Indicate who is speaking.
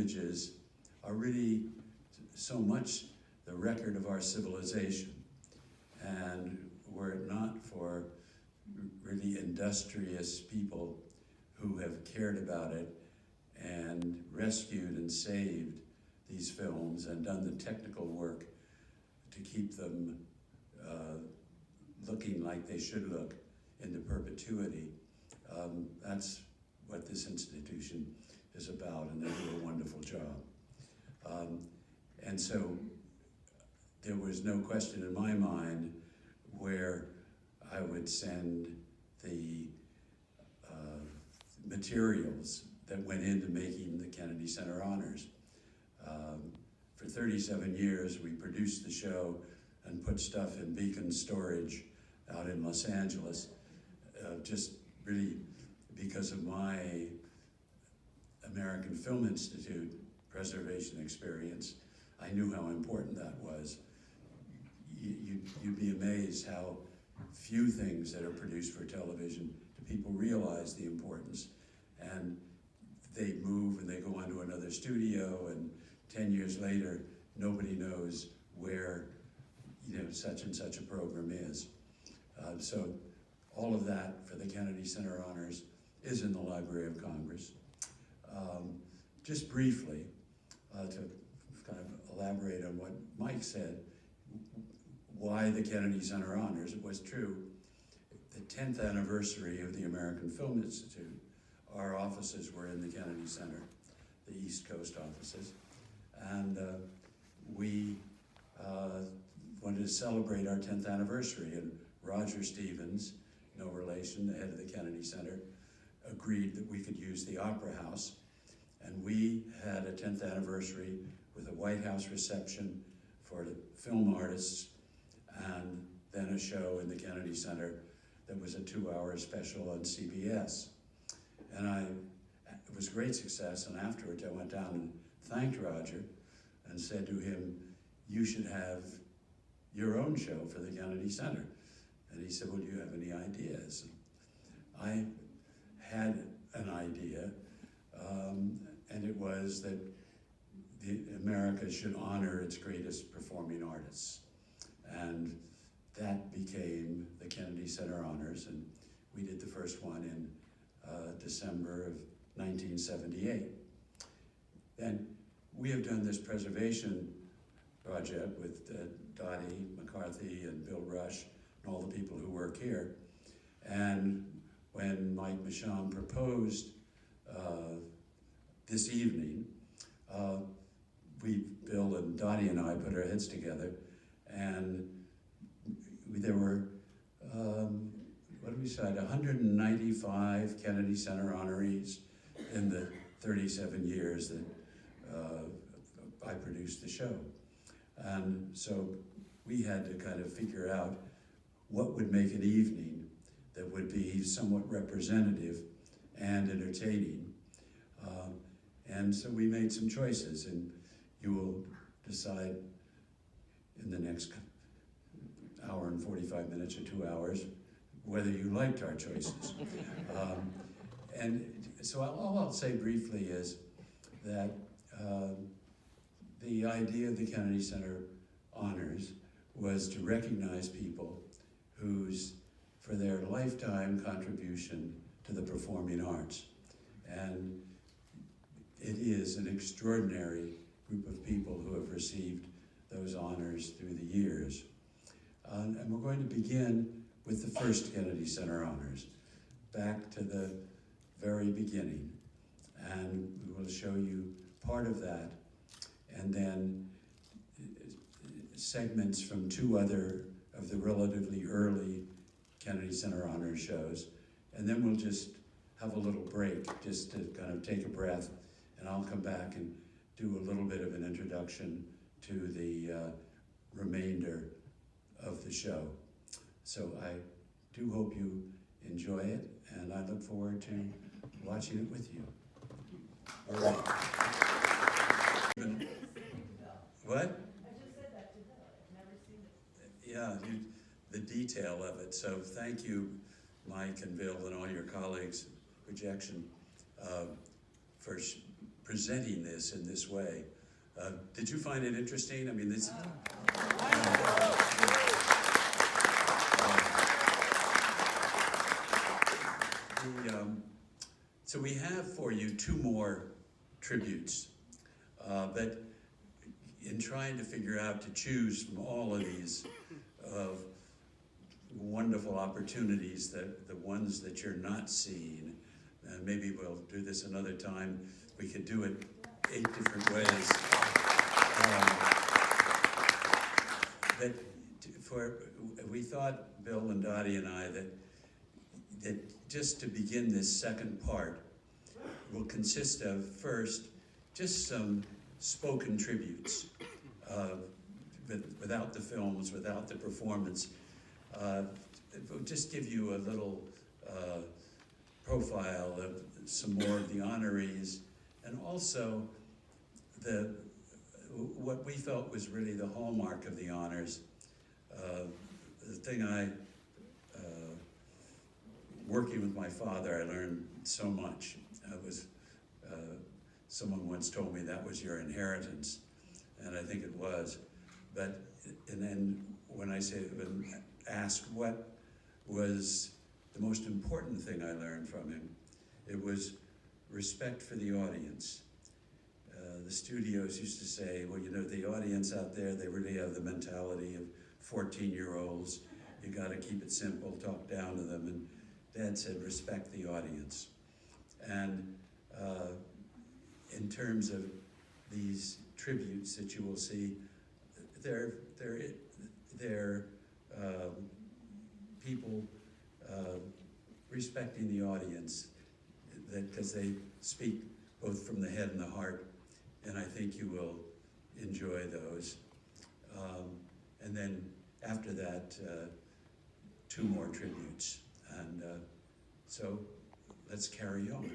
Speaker 1: images are really so much the record of our civilization. And were it not for really industrious people who have cared about it and rescued and saved these films and done the technical work to keep them looking like they should look into perpetuity, that's what this institution is about, and they do a wonderful job. And so there was no question in my mind where I would send the materials that went into making the Kennedy Center Honors. For 37 years, we produced the show and put stuff in Beacon storage out in Los Angeles, just really because of my American Film Institute preservation experience. I knew how important that was. You'd be amazed how few things that are produced for television do people realize the importance. And they move and they go on to another studio, and 10 years later, nobody knows where such and such a program is. So all of that for the Kennedy Center Honors is in the Library of Congress. Just briefly, to kind of elaborate on what Mike said, why the Kennedy Center Honors, it was true. The 10th anniversary of the American Film Institute, our offices were in the Kennedy Center, the East Coast offices, and we wanted to celebrate our 10th anniversary, and Roger Stevens, no relation, the head of the Kennedy Center, agreed that we could use the Opera House, and we had a 10th anniversary with a White House reception for the film artists, and then a show in the Kennedy Center that was a 2-hour special on CBS. And it was a great success, and afterwards I went down and thanked Roger and said to him, you should have your own show for the Kennedy Center. And he said, well, do you have any ideas? I had an idea, and it was that America should honor its greatest performing artists. And that became the Kennedy Center Honors, and we did the first one in December of 1978. And we have done this preservation project with Dottie McCarthy and Bill Rush and all the people who work here. And when Mike Michon proposed this evening, Bill and Dottie and I put our heads together, and there were, what did we decide, 195 Kennedy Center honorees in the 37 years that I produced the show. And so we had to kind of figure out what would make an evening that would be somewhat representative and entertaining. And so we made some choices, and you will decide in the next hour and 45 minutes or 2 hours whether you liked our choices. And so all I'll say briefly is that the idea of the Kennedy Center Honors was to recognize people for their lifetime contribution to the performing arts. And it is an extraordinary group of people who have received those honors through the years. And we're going to begin with the first Kennedy Center Honors, back to the very beginning. And we will show you part of that, and then segments from 2 other of the relatively early Kennedy Center Honors shows. And then we'll just have a little break, just to kind of take a breath, and I'll come back and do a little bit of an introduction to the remainder of the show. So I do hope you enjoy it, and I look forward to watching it with you. All right. What?
Speaker 2: I just said that to Bill. I've never seen it.
Speaker 1: Yeah, the detail of it. So thank you, Mike and Bill and all your colleagues, Projection, for presenting this in this way. Did you find it interesting? I mean, this. So we have for you 2 more tributes, but in trying to figure out to choose from all of these wonderful opportunities, the ones that you're not seeing, and maybe we'll do this another time. We could do it 8 different ways. We thought, Bill and Dottie and I, that just to begin this second part will consist of, first, just some spoken tributes, without the films, without the performance. We'll just give you a little profile of some more of the honorees, and also what we felt was really the hallmark of the honors. The thing working with my father, I learned so much. Someone once told me that was your inheritance, and I think it was. And then when asked what was the most important thing I learned from him, it was respect for the audience. The studios used to say, well, you know, the audience out there, they really have the mentality of 14-year-olds. You got to keep it simple, talk down to them. And Dad said, respect the audience. And in terms of these tributes that you will see, they're people respecting the audience, because they speak both from the head and the heart, and I think you will enjoy those. And then after that, 2 more tributes. And so let's carry on.